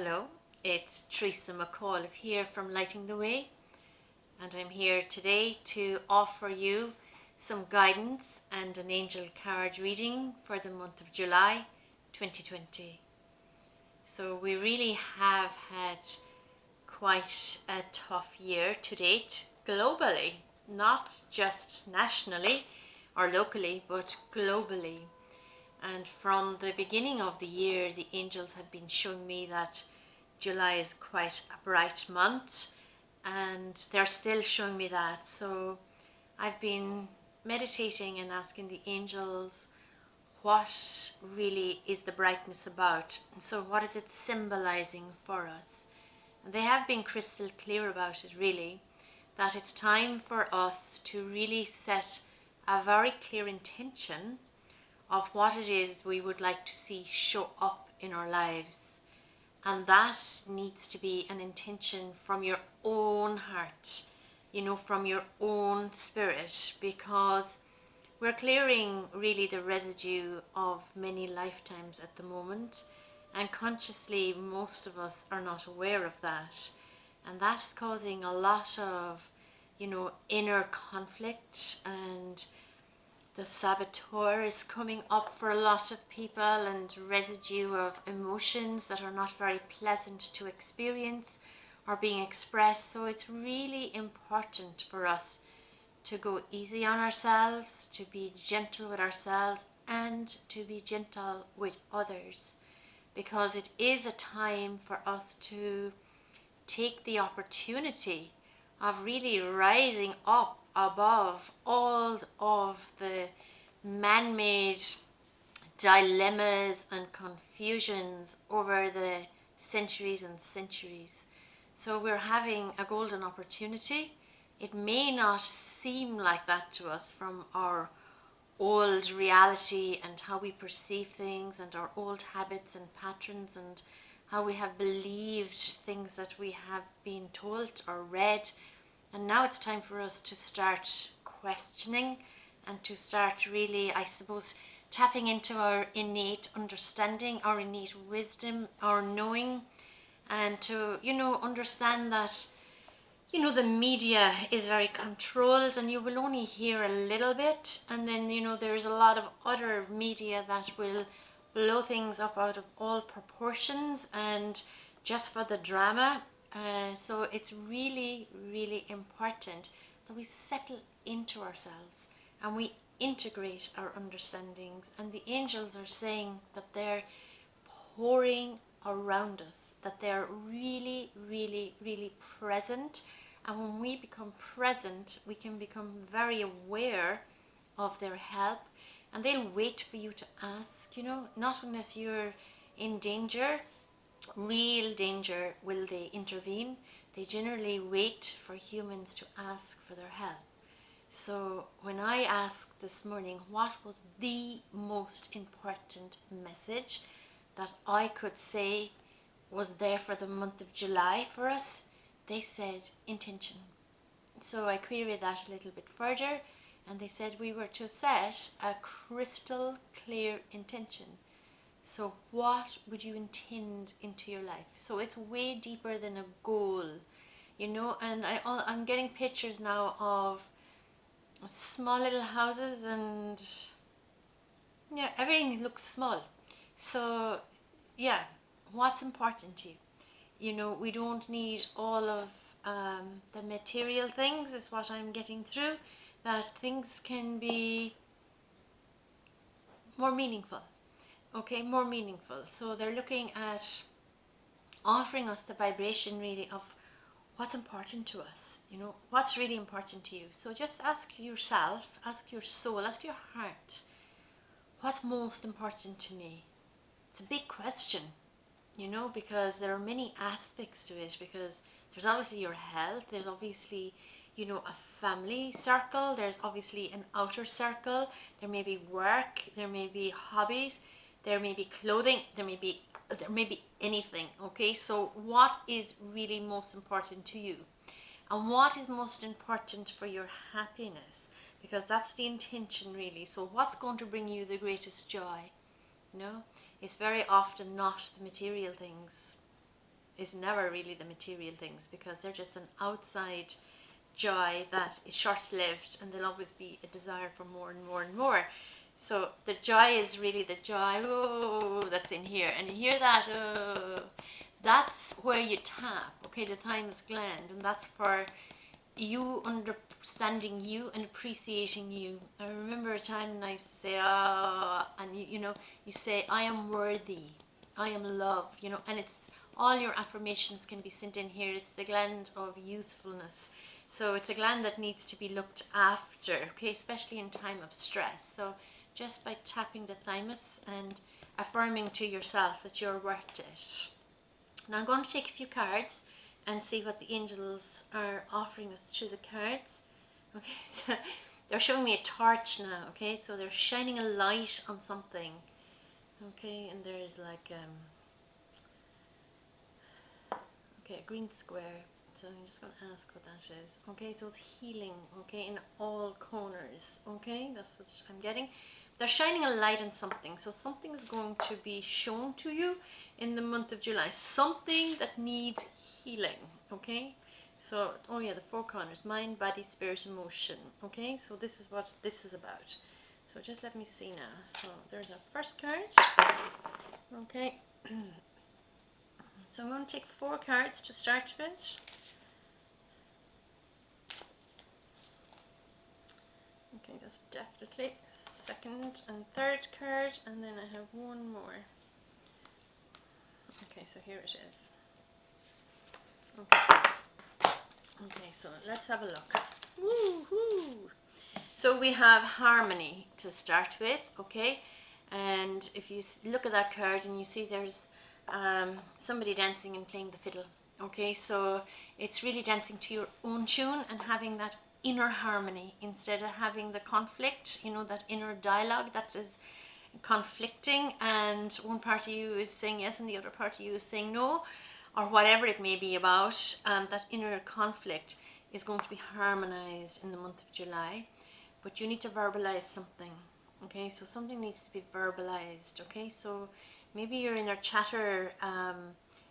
Hello, it's Therese McAuliffe here from Lighting the Way, and I'm here today to offer you some guidance and an angel card reading for the month of July 2020. So we really have had quite a tough year to date globally, not just nationally or locally, but globally. And from the beginning of the year, the angels have been showing me that July is quite a bright month, and they're still showing me that. So I've been meditating and asking the angels, what really is the brightness about? So what is it symbolizing for us? And they have been crystal clear about it, really, that it's time for us to really set a very clear intention of what it is we would like to see show up in our lives. And that needs to be an intention from your own heart, from your own spirit, because we're clearing really the residue of many lifetimes at the moment. And consciously, most of us are not aware of that. And that's causing a lot of, inner conflict, and the saboteur is coming up for a lot of people, and residue of emotions that are not very pleasant to experience are being expressed. So it's really important for us to go easy on ourselves, to be gentle with ourselves, and to be gentle with others, because it is a time for us to take the opportunity of really rising up above all of the man-made dilemmas and confusions over the centuries and centuries. So we're having a golden opportunity. It may not seem like that to us from our old reality and how we perceive things, and our old habits and patterns, and how we have believed things that we have been told or read. And now it's time for us to start questioning and to start really, I suppose, tapping into our innate understanding, our innate wisdom, our knowing, and to, understand that, the media is very controlled, and you will only hear a little bit. And then, there's a lot of other media that will blow things up out of all proportions and just for the drama. So it's really, really important that we settle into ourselves and we integrate our understandings. And the angels are saying that they're pouring around us, that they're really, really, really present. And when we become present, we can become very aware of their help, and they'll wait for you to ask, not unless you're in danger, real danger, will they intervene. They generally wait for humans to ask for their help. So when I asked this morning what was the most important message that I could say was there for the month of July for us, they said intention. So I queried that a little bit further, and they said we were to set a crystal clear intention. So what would you intend into your life? So it's way deeper than a goal, and I'm getting pictures now of small little houses, and yeah, everything looks small. So yeah, what's important to you? We don't need all of the material things, is what I'm getting through, that things can be more meaningful. Okay, more meaningful. So they're looking at offering us the vibration really of what's important to us, what's really important to you. So just ask yourself, ask your soul, ask your heart, what's most important to me? It's a big question, because there are many aspects to it, because there's obviously your health, there's obviously, a family circle, there's obviously an outer circle, there may be work, there may be hobbies, there may be clothing, there may be anything. Okay, so what is really most important to you, and what is most important for your happiness, because that's the intention really. So what's going to bring you the greatest joy? It's very often not the material things. is never really the material things, because they're just an outside joy that is short-lived, and there'll always be a desire for more and more and more. So the joy is really the joy, oh, that's in here. And you hear that, oh, that's where you tap, okay, the thymus gland, and that's for you understanding you and appreciating you. I remember a time when I used to say, ah, and you know, you say, I am worthy, I am love, you know, and it's all your affirmations can be sent in here. It's the gland of youthfulness. So it's a gland that needs to be looked after, okay, especially in time of stress. So just by tapping the thymus and affirming to yourself that you're worth it. Now I'm going to take a few cards and see what the angels are offering us through the cards. Okay, so they're showing me a torch now, okay, so they're shining a light on something. Okay, and there's like okay, a green square. So I'm just going to ask what that is. Okay, so it's healing, okay, in all corners. Okay, that's what I'm getting. They're shining a light on something. So something is going to be shown to you in the month of July. Something that needs healing, okay? So, oh yeah, the four corners, mind, body, spirit, emotion. Okay, so this is what this is about. So just let me see now. So there's our first card. Okay. So I'm going to take 4 cards to start with. Okay, that's definitely second and third card, and then I have one more. Okay, so here it is. Okay. Okay, so let's have a look. Woo-hoo! So we have harmony to start with, okay? And if you look at that card and you see there's somebody dancing and playing the fiddle, okay? So it's really dancing to your own tune and having that inner harmony instead of having the conflict, you know, that inner dialogue that is conflicting, and one part of you is saying yes and the other part of you is saying no, or whatever it may be about. That inner conflict is going to be harmonized in the month of July, but you need to verbalize something. Okay, so something needs to be verbalized. Okay, so maybe your inner chatter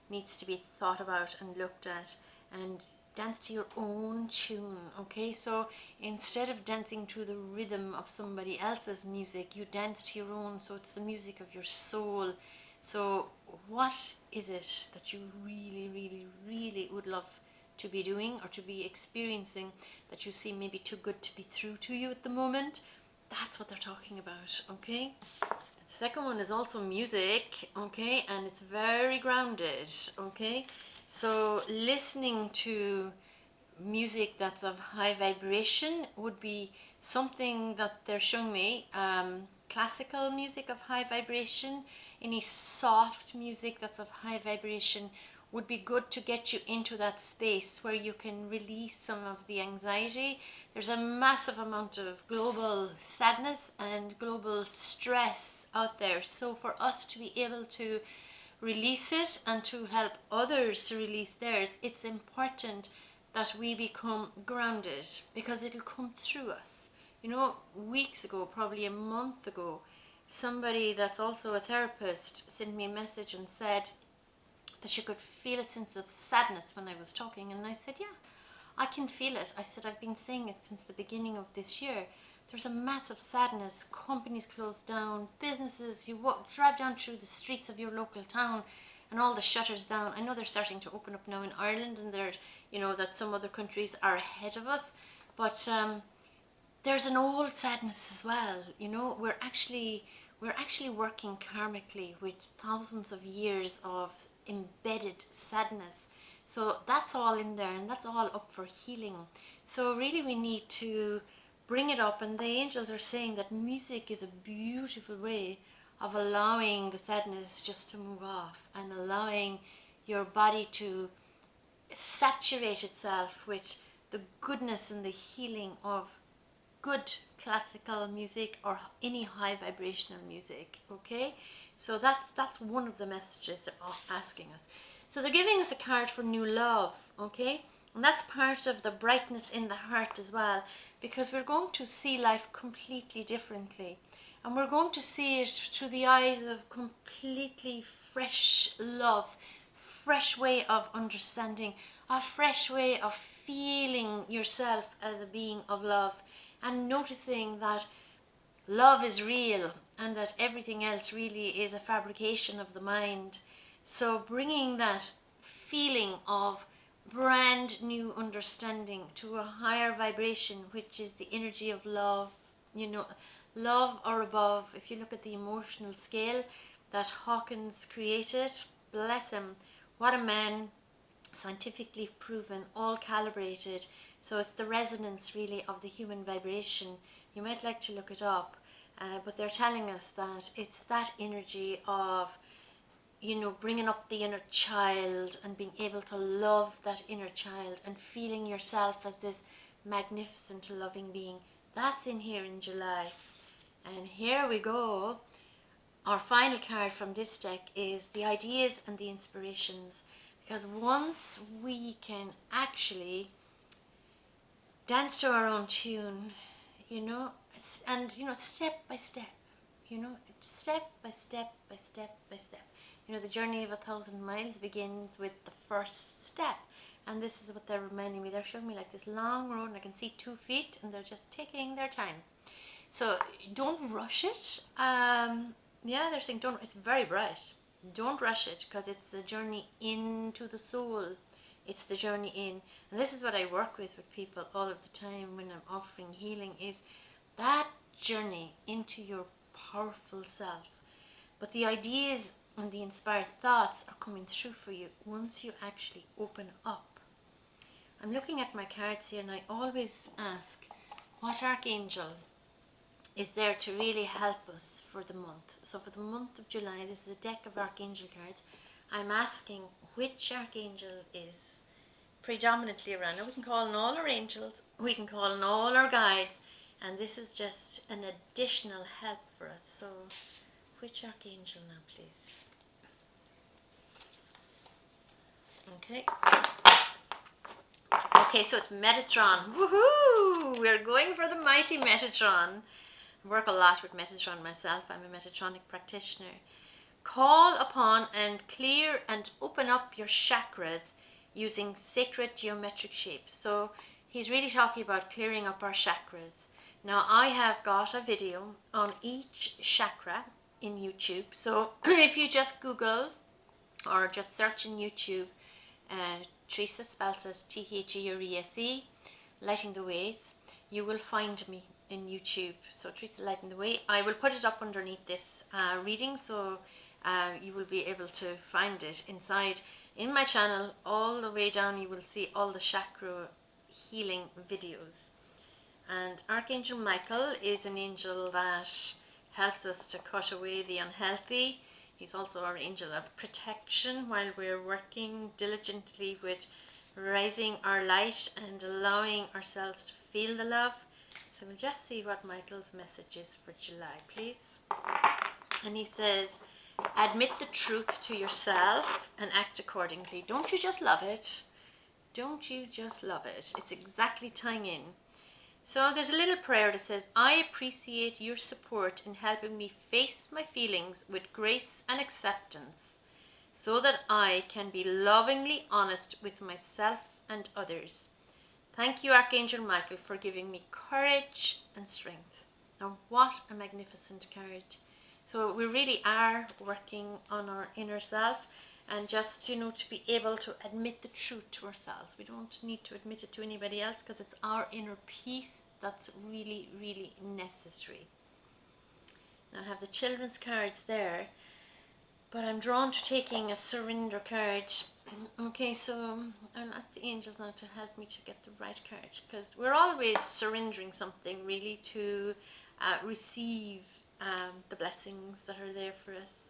needs to be thought about and looked at, and dance to your own tune. Okay, so instead of dancing to the rhythm of somebody else's music, you dance to your own, so it's the music of your soul. So what is it that you really, really, really would love to be doing or to be experiencing that you see maybe too good to be true to you at the moment? That's what they're talking about, okay? The second one is also music, okay, and it's very grounded, okay? So listening to music that's of high vibration would be something that they're showing me. Classical music of high vibration, any soft music that's of high vibration would be good to get you into that space where you can release some of the anxiety. There's a massive amount of global sadness and global stress out there. So for us to be able to release it and to help others to release theirs, it's important that we become grounded, because it'll come through us. You know, weeks ago, probably a month ago, somebody that's also a therapist sent me a message and said that she could feel a sense of sadness when I was talking. And I said, yeah, I can feel it. I said, I've been saying it since the beginning of this year. There's a massive sadness. Companies closed down, businesses, you drive down through the streets of your local town and all the shutters down. I know they're starting to open up now in Ireland, and they're, you know, that some other countries are ahead of us. But there's an old sadness as well. You know, we're actually working karmically with thousands of years of embedded sadness. So that's all in there, and that's all up for healing. So really we need to bring it up, and the angels are saying that music is a beautiful way of allowing the sadness just to move off and allowing your body to saturate itself with the goodness and the healing of good classical music or any high vibrational music. Okay, so that's one of the messages they're asking us. So they're giving us a card for new love. Okay, and that's part of the brightness in the heart as well, because we're going to see life completely differently, and we're going to see it through the eyes of completely fresh love, fresh way of understanding, a fresh way of feeling yourself as a being of love, and noticing that love is real and that everything else really is a fabrication of the mind. So bringing that feeling of brand new understanding to a higher vibration, which is the energy of love, love or above. If you look at the emotional scale that Hawkins created, bless him, what a man, scientifically proven, all calibrated. So it's the resonance really of the human vibration. You might like to look it up, but they're telling us that it's that energy of, bringing up the inner child and being able to love that inner child and feeling yourself as this magnificent, loving being. That's in here in July. And here we go. Our final card from this deck is the ideas and the inspirations. Because once we can actually dance to our own tune, and step by step, step by step by step by step. The journey of 1,000 miles begins with the first step. And this is what they're reminding me. They're showing me like this long road, and I can see 2 feet, and they're just taking their time. So don't rush it. They're saying don't. It's very bright. Don't rush it, because it's the journey into the soul. It's the journey in. And this is what I work with people all of the time when I'm offering healing, is that journey into your powerful self. But the ideas and the inspired thoughts are coming through for you once you actually open up. I'm looking at my cards here, and I always ask, what archangel is there to really help us for the month? So for the month of July, this is a deck of archangel cards. I'm asking which archangel is predominantly around. Now we can call on all our angels, we can call on all our guides, and this is just an additional help for us. So which archangel now, please? Okay, so it's Metatron. Woohoo! We're going for the mighty Metatron. I work a lot with Metatron myself. I'm a Metatronic practitioner. Call upon and clear and open up your chakras using sacred geometric shapes. So he's really talking about clearing up our chakras. Now I have got a video on each chakra in YouTube. So if you just Google or just search in YouTube, Therese, spelled as Therese, Lighting the Ways, you will find me in YouTube. So Therese Lighting the Way. I will put it up underneath this reading, so you will be able to find it inside. In my channel, all the way down, you will see all the chakra healing videos. And Archangel Michael is an angel that helps us to cut away the unhealthy. He's also our angel of protection while we're working diligently with rising our light and allowing ourselves to feel the love. So we'll just see what Michael's message is for July, please. And he says, admit the truth to yourself and act accordingly. Don't you just love it? Don't you just love it? It's exactly tying in. So there's a little prayer that says, I appreciate your support in helping me face my feelings with grace and acceptance, so that I can be lovingly honest with myself and others. Thank you, Archangel Michael, for giving me courage and strength. Now, what a magnificent card. So we really are working on our inner self, and just, to be able to admit the truth to ourselves. We don't need to admit it to anybody else, because it's our inner peace that's really, really necessary. Now I have the children's cards there, but I'm drawn to taking a surrender card. Okay, so I'll ask the angels now to help me to get the right card, because we're always surrendering something really to receive the blessings that are there for us.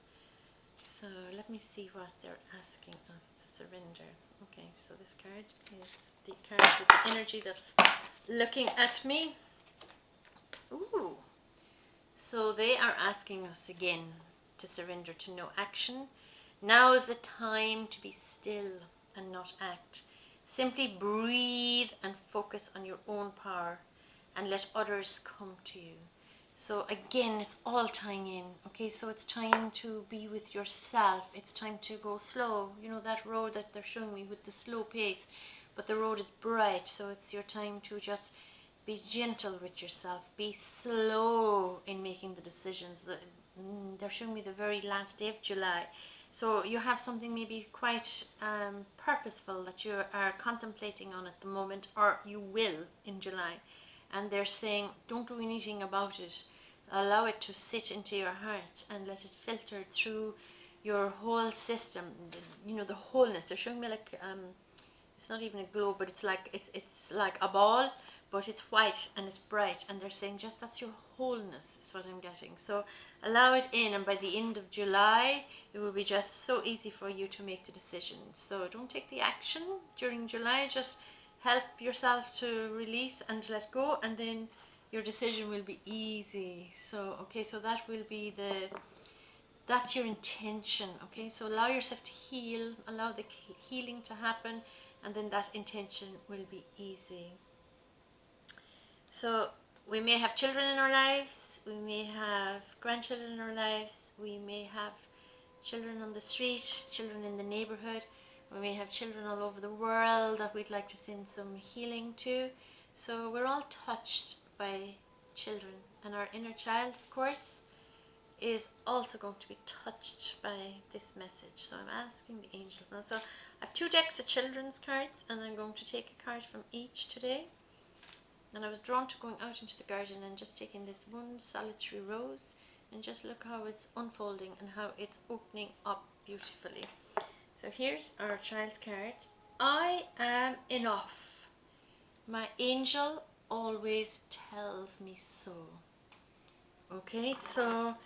So let me see what they're asking us to surrender. Okay, so this card is the card with the energy that's looking at me. Ooh. So they are asking us again to surrender to no action. Now is the time to be still and not act. Simply breathe and focus on your own power and let others come to you. So again, it's all tying in. Okay, so it's time to be with yourself. It's time to go slow. You know, that road that they're showing me with the slow pace, but the road is bright. So it's your time to just be gentle with yourself. Be slow in making the decisions. They're showing me the very last day of July. So you have something maybe quite purposeful that you are contemplating on at the moment, or you will in July. And they're saying, don't do anything about it. Allow it to sit into your heart and let it filter through your whole system. You know, the wholeness. They're showing me like it's not even a globe, but it's like a ball, but it's white and it's bright. And they're saying just that's your wholeness is what I'm getting. So allow it in, and by the end of July, it will be just so easy for you to make the decision. So don't take the action during July. Just help yourself to release and let go, and then your decision will be easy. So okay, so that will be that's your intention. Okay, so allow yourself to heal, allow the healing to happen, and then that intention will be easy. So we may have children in our lives, we may have grandchildren in our lives, we may have children on the street, children in the neighborhood. We may have children all over the world that we'd like to send some healing to. So we're all touched by children, and our inner child, of course, is also going to be touched by this message. So I'm asking the angels now. So I have 2 decks of children's cards, and I'm going to take a card from each today. And I was drawn to going out into the garden and just taking this one solitary rose and just look how it's unfolding and how it's opening up beautifully. So here's our child's card. I am enough. My angel always tells me so. Okay, so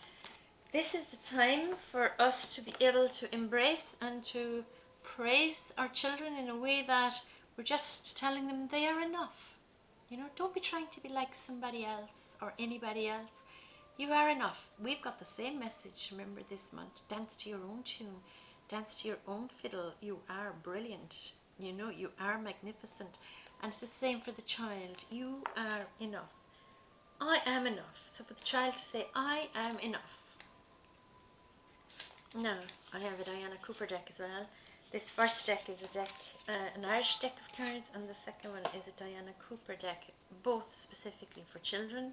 this is the time for us to be able to embrace and to praise our children in a way that we're just telling them they are enough. You know, don't be trying to be like somebody else or anybody else. You are enough. We've got the same message, remember, this month. Dance to your own tune. Dance to your own fiddle. You are brilliant. You know, you are magnificent. And it's the same for the child. You are enough. I am enough. So for the child to say, I am enough. Now, I have a Diana Cooper deck as well. This first deck is a deck, an Irish deck of cards, and the second one is a Diana Cooper deck, both specifically for children.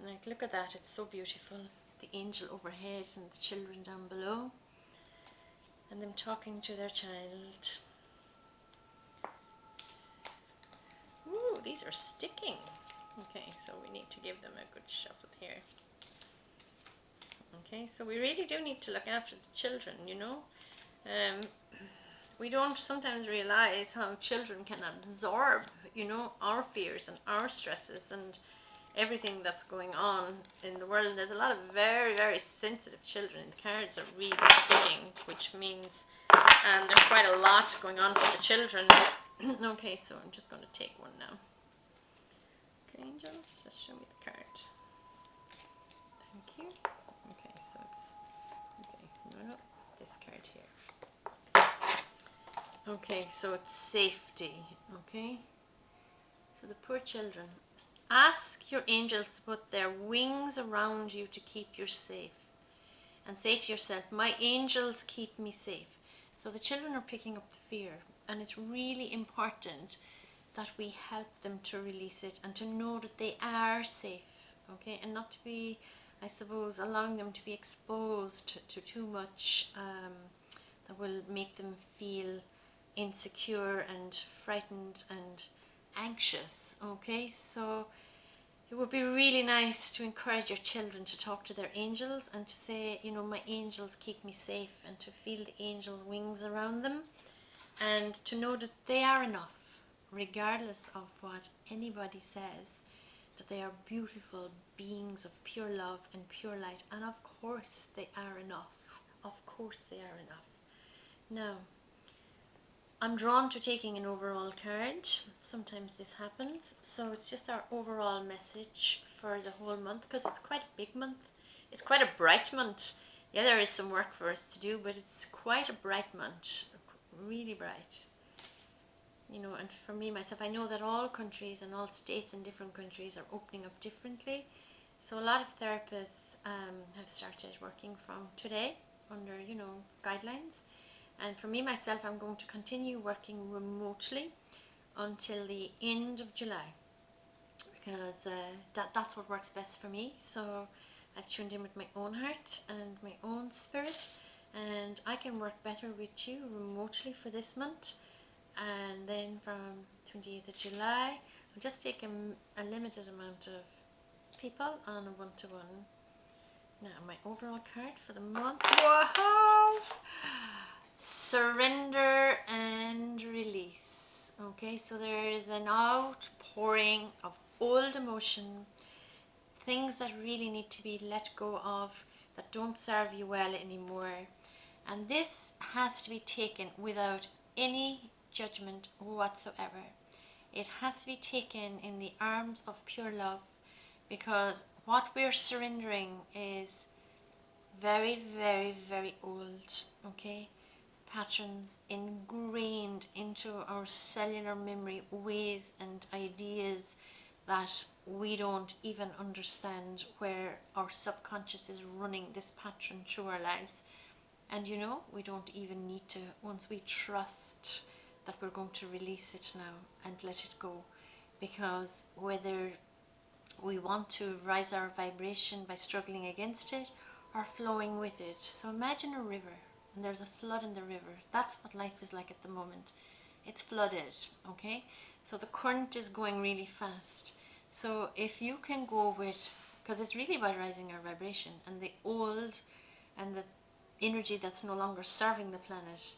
Like, look at that, it's so beautiful. The angel overhead and the children down below, and them talking to their child. Ooh, these are sticking. Okay, so we need to give them a good shuffle here. Okay, so we really do need to look after the children, you know. We don't sometimes realize how children can absorb, you know, our fears and our stresses and everything that's going on in the world. There's a lot of very, very sensitive children. The cards are really sticking, which means there's quite a lot going on for the children. Okay, so I'm just going to take one now. Okay, angels, just show me the card. Thank you. Okay, so it's, okay, no, this card here. Okay, so it's safety, okay? So the poor children. Ask your angels to put their wings around you to keep you safe. And say to yourself, my angels keep me safe. So the children are picking up the fear. And it's really important that we help them to release it and to know that they are safe, okay? And not to be, I suppose, allowing them to be exposed to too much that will make them feel insecure and frightened and anxious, okay? So it would be really nice to encourage your children to talk to their angels and to say, you know, my angels keep me safe, and to feel the angels' wings around them, and to know that they are enough, regardless of what anybody says, that they are beautiful beings of pure love and pure light, and of course they are enough. Of course they are enough. Now, I'm drawn to taking an overall card. Sometimes this happens. So it's just our overall message for the whole month, because it's quite a big month. It's quite a bright month. Yeah, there is some work for us to do, but it's quite a bright month. Really bright. You know, and for me, myself, I know that all countries and all states in different countries are opening up differently. So a lot of therapists have started working from today under, guidelines. And for me, myself, I'm going to continue working remotely until the end of July because that's what works best for me. So I've tuned in with my own heart and my own spirit, and I can work better with you remotely for this month. And then from 28th of July, I'll just take a limited amount of people on a one-to-one. Now, my overall card for the month. Wow! Surrender and release. Okay, so there is an outpouring of old emotion, things that really need to be let go of, that don't serve you well anymore. And this has to be taken without any judgment whatsoever. It has to be taken in the arms of pure love, because what we're surrendering is very, very, very old, okay? Patterns ingrained into our cellular memory, ways and ideas that we don't even understand, where our subconscious is running this pattern through our lives. And we don't even need to, once we trust that we're going to release it now and let it go. Because whether we want to rise our vibration by struggling against it or flowing with it. So imagine a river and there's a flood in the river. That's what life is like at the moment. It's flooded, okay? So the current is going really fast. So if you can go with, because it's really about rising our vibration, and the old and the energy that's no longer serving the planet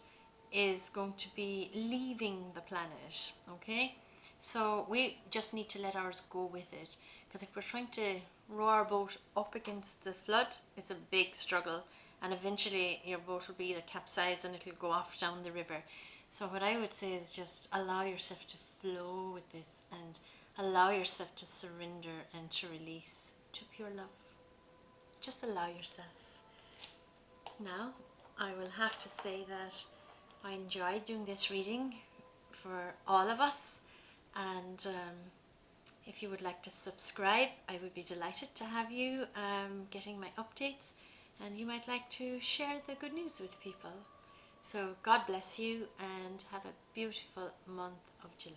is going to be leaving the planet, okay? So we just need to let ours go with it, because if we're trying to row our boat up against the flood, it's a big struggle, and eventually your boat will be either capsized and it'll go off down the river. So what I would say is just allow yourself to flow with this, and allow yourself to surrender and to release to pure love. Just allow yourself. Now, I will have to say that I enjoyed doing this reading for all of us, and if you would like to subscribe, I would be delighted to have you getting my updates, and you might like to share the good news with people. So God bless you, and have a beautiful month of July.